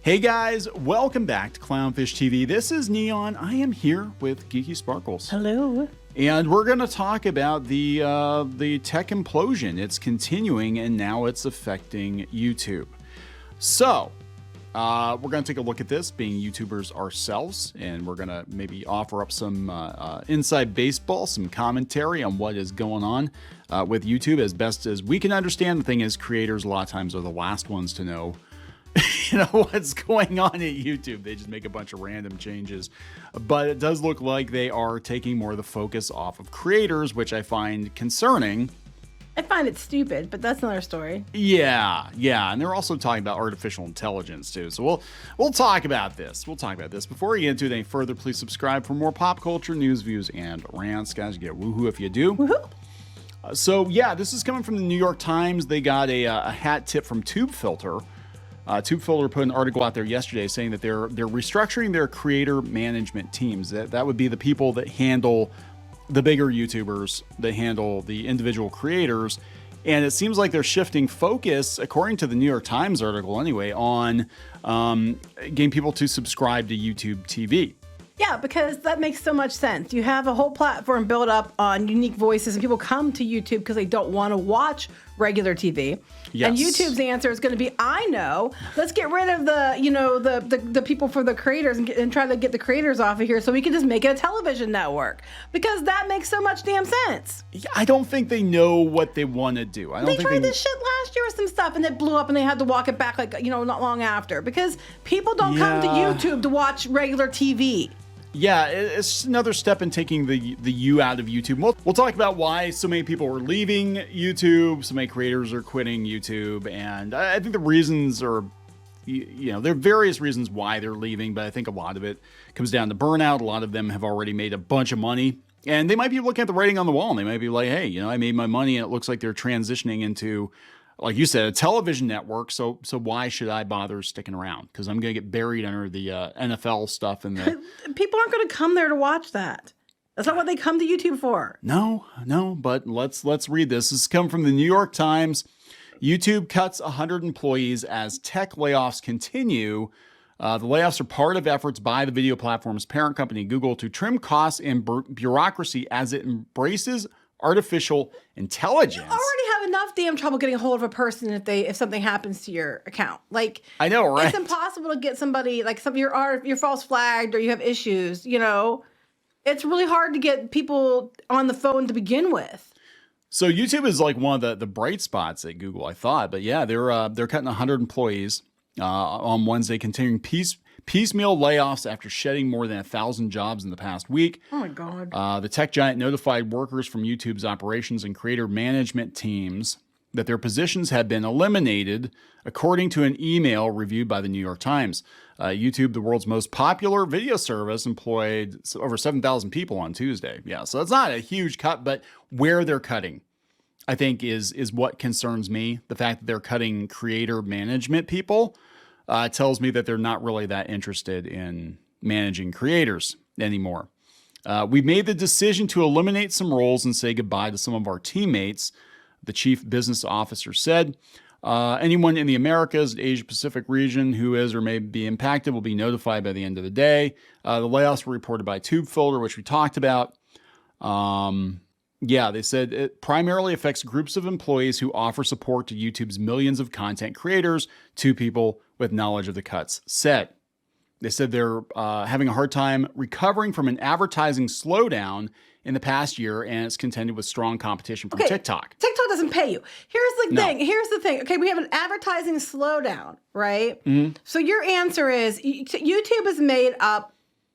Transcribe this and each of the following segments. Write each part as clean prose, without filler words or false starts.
Hey guys, welcome back to Clownfish TV. This is Neon. I am here with Geeky Sparkles. Hello. And we're going to talk about the tech implosion. It's continuing and now it's affecting YouTube. So, we're going to take a look at this, being YouTubers ourselves, and we're going to maybe offer up some inside baseball, some commentary on what is going on with YouTube as best as we can understand. The thing is, creators a lot of times are the last ones to know what's going on at YouTube. They just make a bunch of random changes. But it does look like they are taking more of the focus off of creators, which I find concerning. I find it stupid, but that's another story. Yeah. And they're also talking about artificial intelligence too. So we'll talk about this. Before we get into it any further, please subscribe for more pop culture news, views, and rants. Guys, you get woohoo if you do. Woohoo! So yeah, this is coming from the New York Times. They got a hat tip from TubeFilter. TubeFilter put an article out there yesterday saying that they're restructuring their creator management teams. That would be the people that handle the bigger YouTubers, that handle the individual creators. And it seems like they're shifting focus, according to the New York Times article anyway, on getting people to subscribe to YouTube TV. Yeah, because that makes so much sense. You have a whole platform built up on unique voices, and people come to YouTube because they don't want to watch regular TV. Yes. And YouTube's answer is going to be, I know, let's get rid of the people for the creators and try to get the creators off of here so we can just make it a television network. Because that makes so much damn sense. I don't think they know what they want to do. They tried this shit last year with some stuff and it blew up and they had to walk it back not long after. Because people don't come to YouTube to watch regular TV. Yeah, it's another step in taking the U out of YouTube. We'll talk about why so many people are leaving YouTube, so many creators are quitting YouTube, and I think the reasons are, there are various reasons why they're leaving, but I think a lot of it comes down to burnout. A lot of them have already made a bunch of money, and they might be looking at the writing on the wall, and they might be like, hey, I made my money, and it looks like they're transitioning into, like you said, a television network, so why should I bother sticking around? Because I'm going to get buried under the NFL stuff. And people aren't going to come there to watch that. That's not what they come to YouTube for. No, but let's read this. This is coming from the New York Times. YouTube cuts 100 employees as tech layoffs continue. The layoffs are part of efforts by the video platform's parent company, Google, to trim costs and bureaucracy as it embraces artificial intelligence. You already have enough damn trouble getting a hold of a person if something happens to your account. Like, I know, right? It's impossible to get somebody, like, you're false flagged or you have issues, It's really hard to get people on the phone to begin with. So YouTube is like one of the bright spots at Google, I thought. But yeah, they're cutting 100 employees on Wednesday, continuing piecemeal layoffs after shedding more than 1,000 jobs in the past week. Oh my God. The tech giant notified workers from YouTube's operations and creator management teams that their positions had been eliminated, according to an email reviewed by the New York Times. YouTube, the world's most popular video service, employed over 7,000 people on Tuesday. Yeah, so that's not a huge cut, but where they're cutting, I think, is what concerns me. The fact that they're cutting creator management people tells me that they're not really that interested in managing creators anymore. We've made the decision to eliminate some roles and say goodbye to some of our teammates, the chief business officer said. Anyone in the Americas, Asia Pacific region who is or may be impacted will be notified by the end of the day. The layoffs were reported by TubeFilter, which we talked about. They said it primarily affects groups of employees who offer support to YouTube's millions of content creators, two people with knowledge of the cuts said. They said they're having a hard time recovering from an advertising slowdown in the past year, and it's contended with strong competition from TikTok. TikTok doesn't pay you. Here's the thing. Okay, we have an advertising slowdown, right? Mm-hmm. So your answer is YouTube is made up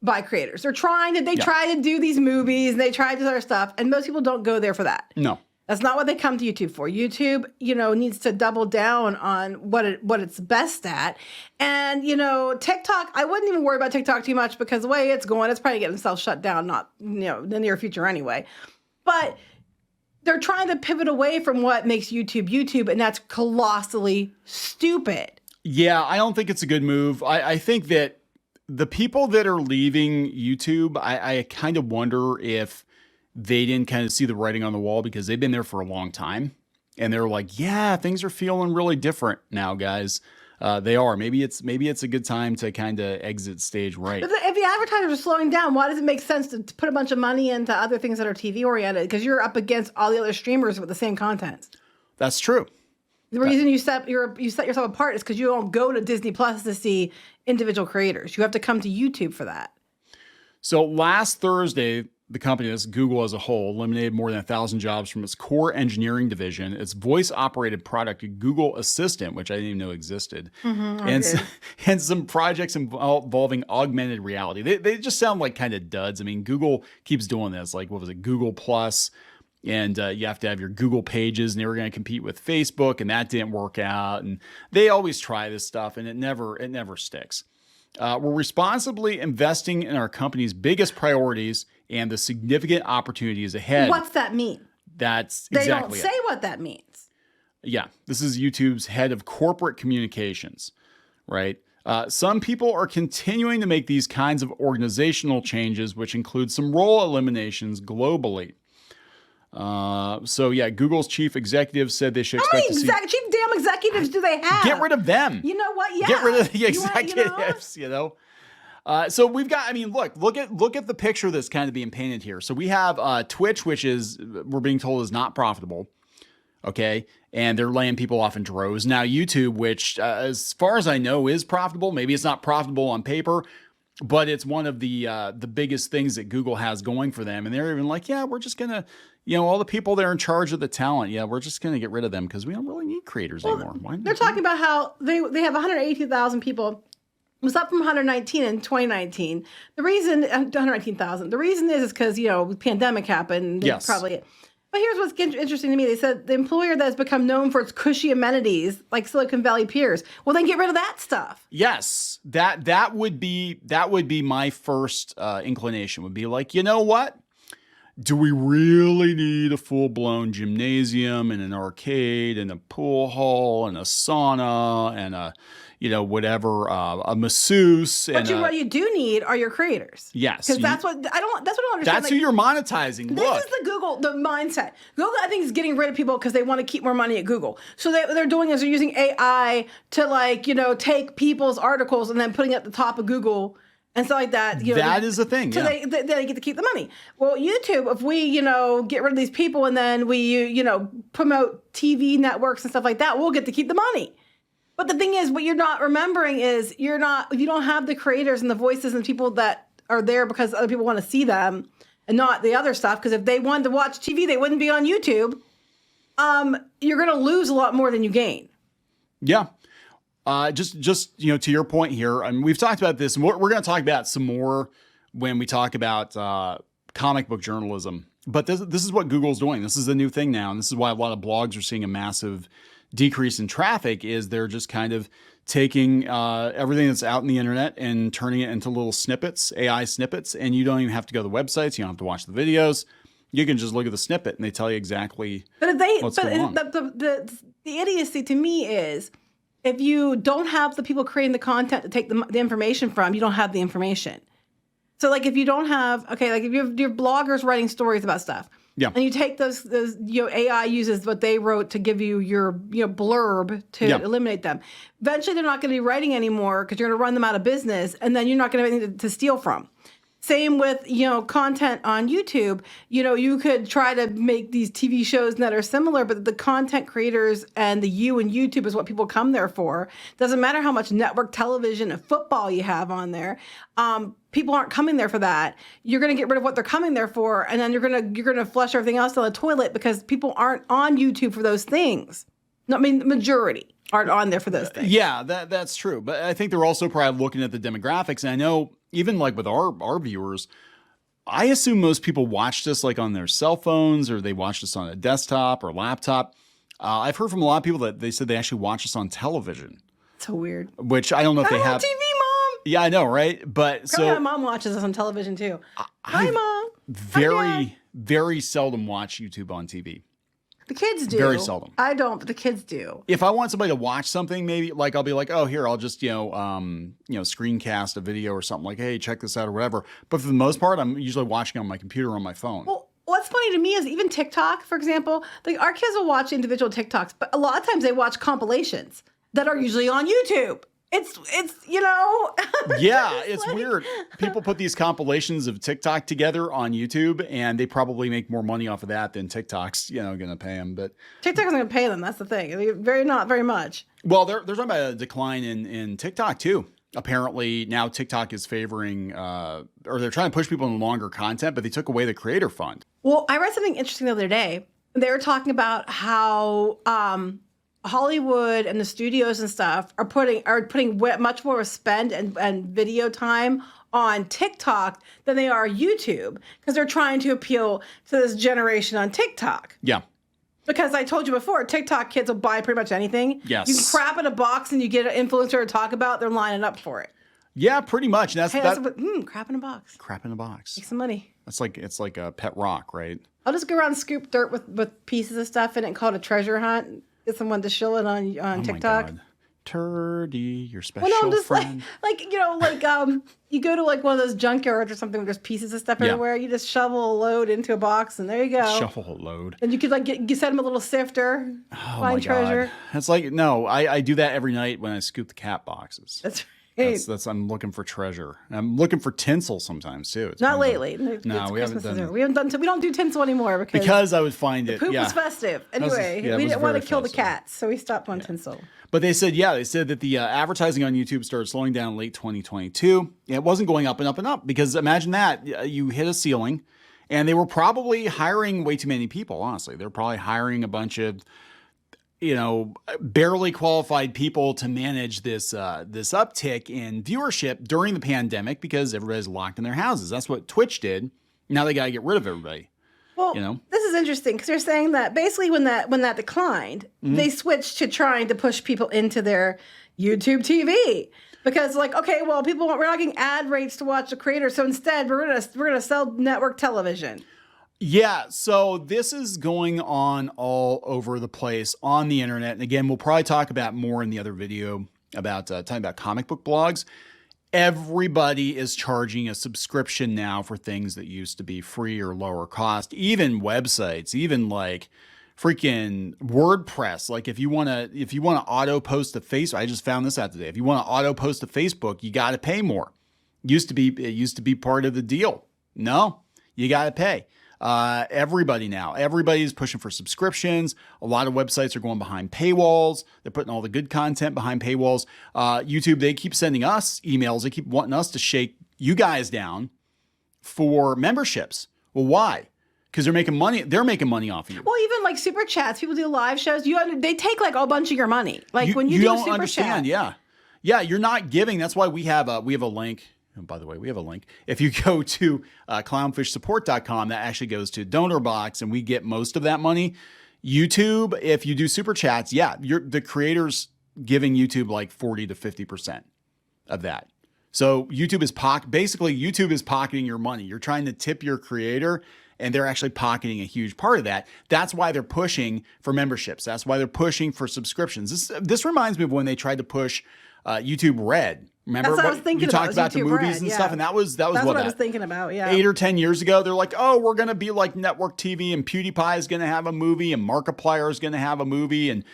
by creators. They try to do these movies, and they try to do other stuff, and most people don't go there for that. No. That's not what they come to YouTube for. YouTube, needs to double down on what it's best at. And, TikTok, I wouldn't even worry about TikTok too much because the way it's going, it's probably getting itself shut down, not, in the near future anyway. But they're trying to pivot away from what makes YouTube, and that's colossally stupid. Yeah, I don't think it's a good move. I think that the people that are leaving YouTube, I kind of wonder if they didn't kind of see the writing on the wall because they've been there for a long time. And they're like, yeah, things are feeling really different now, guys. They are. Maybe it's a good time to kind of exit stage right. If the advertisers are slowing down, why does it make sense to put a bunch of money into other things that are TV oriented? Because you're up against all the other streamers with the same content. That's true. The reason you set yourself apart is because you don't go to Disney Plus to see individual creators. You have to come to YouTube for that. So last Thursday, the company, that's Google as a whole, eliminated more than 1,000 jobs from its core engineering division, its voice-operated product, Google Assistant, which I didn't even know existed, and some projects involving augmented reality. They just sound like kind of duds. I mean, Google keeps doing this. Like, what was it, Google Plus? And you have to have your Google pages, and they were going to compete with Facebook, and that didn't work out. And they always try this stuff, and it never sticks. We're responsibly investing in our company's biggest priorities and the significant opportunities ahead. What's that mean? That's They exactly don't say what that means. Yeah, this is YouTube's head of corporate communications, right? Some people are continuing to make these kinds of organizational changes, which include some role eliminations globally. So yeah, Google's chief executive said they should expect to see chief damn executives do they have? get rid of them. You know what? Yeah. Get rid of the executives, you know? So we've got, I mean, look at the picture that's kind of being painted here. So we have Twitch, which is, we're being told is not profitable. Okay. And they're laying people off in droves. Now YouTube, which as far as I know is profitable. Maybe it's not profitable on paper, but it's one of the biggest things that Google has going for them. And they're even like, yeah, we're just going to, all the people that are in charge of the talent, yeah, we're just going to get rid of them because we don't really need creators anymore. They're talking about how they have 182,000 people. It was up from 119 in 2019. The reason, 119,000. The reason is because, the pandemic happened. Yes. Probably. But here's what's interesting to me. They said the employer that has become known for its cushy amenities, like Silicon Valley peers, well, then get rid of that stuff. Yes, that would be my first inclination. Would be like, you know what? Do we really need a full-blown gymnasium and an arcade and a pool hall and a sauna and a a masseuse? But what you do need are your creators. Yes, because that's what I don't understand. That's who you're monetizing. This is the mindset. Google, I think, is getting rid of people because they want to keep more money at Google. So what they're doing is they're using AI to take people's articles and then putting it at the top of Google. And stuff like that. That is a thing. So they get to keep the money. Well, YouTube, if we, get rid of these people and then we, promote TV networks and stuff like that, we'll get to keep the money. But the thing is, what you're not remembering is if you don't have the creators and the voices and people that are there because other people want to see them and not the other stuff. Because if they wanted to watch TV, they wouldn't be on YouTube. You're going to lose a lot more than you gain. Yeah. Just to your point here, and we've talked about this, and we're going to talk about some more when we talk about comic book journalism. But this is what Google's doing. This is the new thing now, and this is why a lot of blogs are seeing a massive decrease in traffic. Is they're just kind of taking everything that's out in the internet and turning it into little snippets, AI snippets, and you don't even have to go to the websites. You don't have to watch the videos. You can just look at the snippet, and they tell you exactly what's going on. The idiocy to me is, if you don't have the people creating the content to take the information from, you don't have the information. So if you don't have, if you have your bloggers writing stories about stuff, yeah, and you take those AI uses what they wrote to give you your blurb to eliminate them. Eventually, they're not going to be writing anymore because you're going to run them out of business, and then you're not going to have anything to steal from. Same with, content on YouTube. You could try to make these TV shows that are similar, but the content creators and the you and YouTube is what people come there for. Doesn't matter how much network television and football you have on there. People aren't coming there for that. You're going to get rid of what they're coming there for, and then you're going to flush everything else down the toilet because people aren't on YouTube for those things. No, I mean, the majority aren't on there for those things. Yeah, that's true. But I think they're also probably looking at the demographics. And I know even with our viewers, I assume most people watch this on their cell phones, or they watch this on a desktop or laptop. I've heard from a lot of people that they said they actually watch this on television. So weird. Which I don't know if they have. TV, Mom. Yeah, I know, right? But probably my mom watches this on television too. Hi, Mom. Very seldom watch YouTube on TV. The kids do. Very seldom. I don't, but the kids do. If I want somebody to watch something, maybe I'll be like, oh, here, I'll just, screencast a video or something, like, hey, check this out or whatever. But for the most part, I'm usually watching on my computer or on my phone. Well, what's funny to me is even TikTok, for example, our kids will watch individual TikToks, but a lot of times they watch compilations. that are usually on YouTube. It's you know. Yeah, it's weird. People put these compilations of TikTok together on YouTube, and they probably make more money off of that than TikTok's, going to pay them. But TikTok's going to pay them. That's the thing. Not very much. Well, they're talking about a decline in TikTok too. Apparently now TikTok is favoring, or they're trying to push people into longer content, but they took away the creator fund. Well, I read something interesting the other day. They were talking about how Hollywood and the studios and stuff are putting much more spend and video time on TikTok than they are YouTube, because they're trying to appeal to this generation on TikTok. Yeah. Because I told you before, TikTok kids will buy pretty much anything. Yes. You can crap in a box and you get an influencer to talk about, they're lining up for it. Yeah, pretty much. That's crap in a box. Crap in a box. Make some money. It's like a pet rock, right? I'll just go around and scoop dirt with pieces of stuff in it and call it a treasure hunt. Get someone to shill it on TikTok. My God. Turdy, your special well, no, I'm just friend. You go to like one of those junkyards or something where there's pieces of stuff everywhere. You just shovel a load into a box and there you go. Shovel a load. And you could you send them a little sifter, find treasure. God. It's like, no, I do that every night when I scoop the cat boxes. That's right. I'm looking for treasure. I'm looking for tinsel sometimes too. It's Not lately. No, we haven't done. We don't do tinsel anymore because I would find it. Poop was festive. Anyway, we didn't want to kill the cats, so we stopped on tinsel. But they said that the advertising on YouTube started slowing down in late 2022. It wasn't going up and up and up, because imagine that you hit a ceiling, and they were probably hiring way too many people. Honestly, they're probably hiring a bunch of barely qualified people to manage this uptick in viewership during the pandemic, because everybody's locked in their houses. That's what Twitch did. Now they got to get rid of everybody. Well, this is interesting, because they're saying that basically when that declined, they switched to trying to push people into their YouTube TV. Because we're not getting ad rates to watch the creator, so instead we're gonna sell network television. Yeah, so this is going on all over the place on the internet. And again, we'll probably talk about more in the other video about talking about comic book blogs. Everybody is charging a subscription now for things that used to be free or lower cost. Even websites, even like freaking WordPress. Like if you want to auto post to Facebook, I just found this out today. If you want to auto post to Facebook, you got to pay more. It used to be part of the deal. No, you got to pay. Everybody's pushing for subscriptions. A lot of websites are going behind paywalls. They're putting all the good content behind paywalls. YouTube, they keep sending us emails. They keep wanting us to shake you guys down for memberships. Well, why? Because they're making money. They're making money off of you. Well, even like super chats, people do live shows. They take like a bunch of your money. Like when you do don't a super understand. chat. Yeah. You're not giving. That's why we have a link. And by the way, we have a link. If you go to clownfishsupport.com, that actually goes to donor box, and we get most of that money. YouTube, if you do super chats, the creators giving YouTube like 40 to 50% of that. So YouTube is YouTube is pocketing your money. You're trying to tip your creator, and they're actually pocketing a huge part of that. That's why they're pushing for memberships. That's why they're pushing for subscriptions. This reminds me of when they tried to push YouTube Red. Remember what I was thinking you talked about the movies Red, and stuff, and that was what I was thinking about. Yeah, 8 or 10 years ago, they're like, oh, we're gonna be like network TV, and PewDiePie is gonna have a movie, and Markiplier is gonna have a movie, and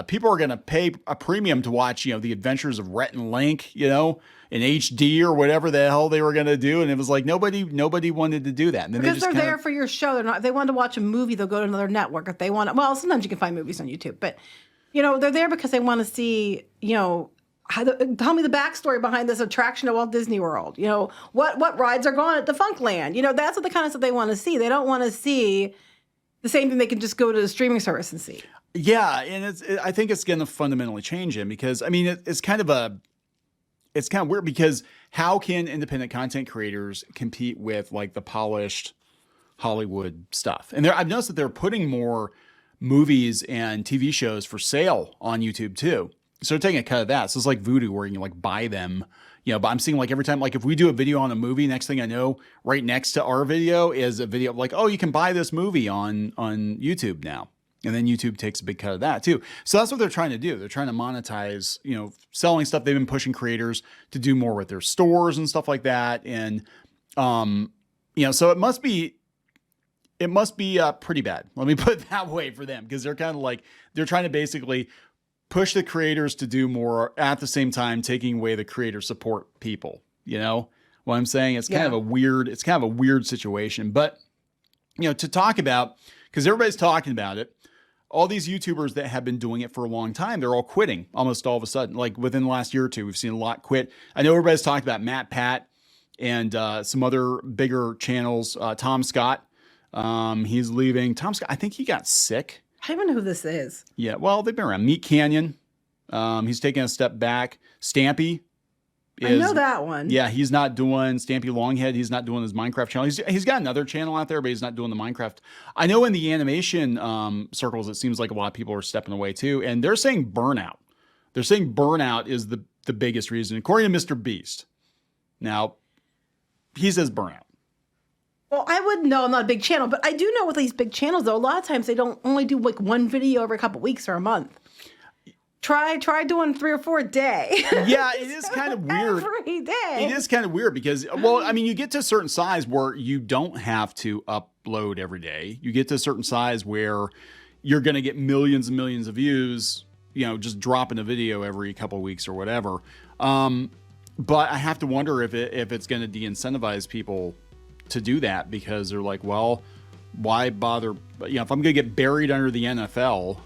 people are gonna pay a premium to watch the Adventures of Rhett and Link, in HD or whatever the hell they were gonna do, and it was like nobody wanted to do that. And then because they're there for your show. They're not. If they want to watch a movie, they'll go to another network. If they want, well, sometimes you can find movies on YouTube, but they're there because they want to see tell me the backstory behind this attraction at Walt Disney World. What rides are gone at Defunctland. That's the kind of stuff they want to see. They don't want to see the same thing they can just go to the streaming service and see. Yeah, and I think it's going to fundamentally change it, because it's kind of weird, because how can independent content creators compete with like the polished Hollywood stuff? And I've noticed that they're putting more movies and TV shows for sale on YouTube too. So they're taking a cut of that. So it's like Voodoo, where you can like buy them, but I'm seeing like every time, like if we do a video on a movie, next thing I know, right next to our video is a video of like, oh, you can buy this movie on YouTube now. And then YouTube takes a big cut of that too. So that's what they're trying to do. They're trying to monetize, selling stuff. They've been pushing creators to do more with their stores and stuff like that. And, so it must be pretty bad. Let me put it that way for them, because they're kind of like, they're trying to basically push the creators to do more at the same time taking away the creator support people. You know what I'm saying? It's kind of a weird situation. But to talk about, because everybody's talking about it, all these YouTubers that have been doing it for a long time, they're all quitting almost all of a sudden. Like within the last year or two, we've seen a lot quit. I know everybody's talking about MatPat and some other bigger channels. Tom Scott, he's leaving. Tom Scott, I think he got sick. I don't even know who this is. Yeah, well, they've been around. Meat Canyon, he's taking a step back. Stampy I know that one. Yeah, he's not doing Stampy Longhead. He's not doing his Minecraft channel. He's got another channel out there, but he's not doing the Minecraft. I know in the animation circles, it seems like a lot of people are stepping away too, and they're saying burnout. They're saying burnout is the biggest reason, according to Mr. Beast. Now, he says burnout. Well, I wouldn't know. I'm not a big channel, but I do know with these big channels, though, a lot of times they don't only do like one video every couple weeks or a month. Try doing 3 or 4 a day. Yeah, it is kind of weird. Every day. It is kind of weird because, well, I mean, you get to a certain size where you don't have to upload every day. You get to a certain size where you're going to get millions and millions of views, just dropping a video every couple of weeks or whatever. But I have to wonder if it's going to de-incentivize people to do that, because they're like, well, why bother? If I'm going to get buried under the NFL,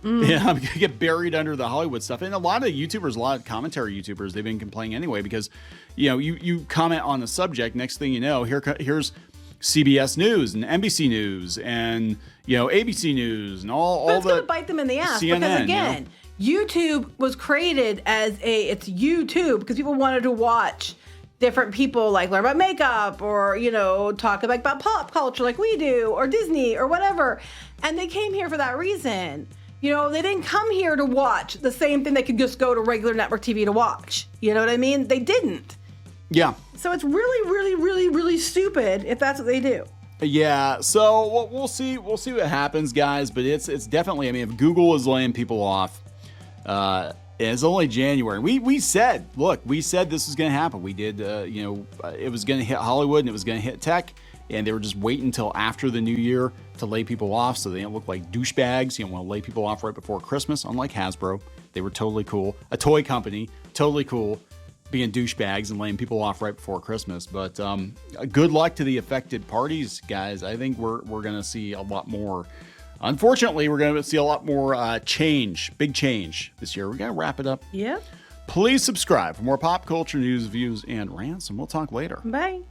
I'm going to get buried under the Hollywood stuff. And a lot of YouTubers, a lot of commentary YouTubers, they've been complaining anyway, because, you comment on the subject. Next thing you know, here's CBS News and NBC News and, ABC News and all it's going to bite them in the ass. CNN, because again, YouTube was created as it's YouTube because people wanted to watch different people like learn about makeup or, talk about pop culture like we do, or Disney or whatever. And they came here for that reason. They didn't come here to watch the same thing they could just go to regular network TV to watch. You know what I mean? They didn't. Yeah. So it's really, really, really, really stupid if that's what they do. Yeah. So we'll see. We'll see what happens, guys. But it's definitely, if Google is laying people off, it's only January. We said this was going to happen. We did, it was going to hit Hollywood and it was going to hit tech, and they were just waiting until after the new year to lay people off so they don't look like douchebags. You don't want to lay people off right before Christmas, unlike Hasbro. They were totally cool. A toy company, totally cool, being douchebags and laying people off right before Christmas. But good luck to the affected parties, guys. I think we're going to see a lot more. Unfortunately, we're going to see a lot more big change this year. We're going to wrap it up. Yeah. Please subscribe for more pop culture news, views, and rants, and we'll talk later. Bye.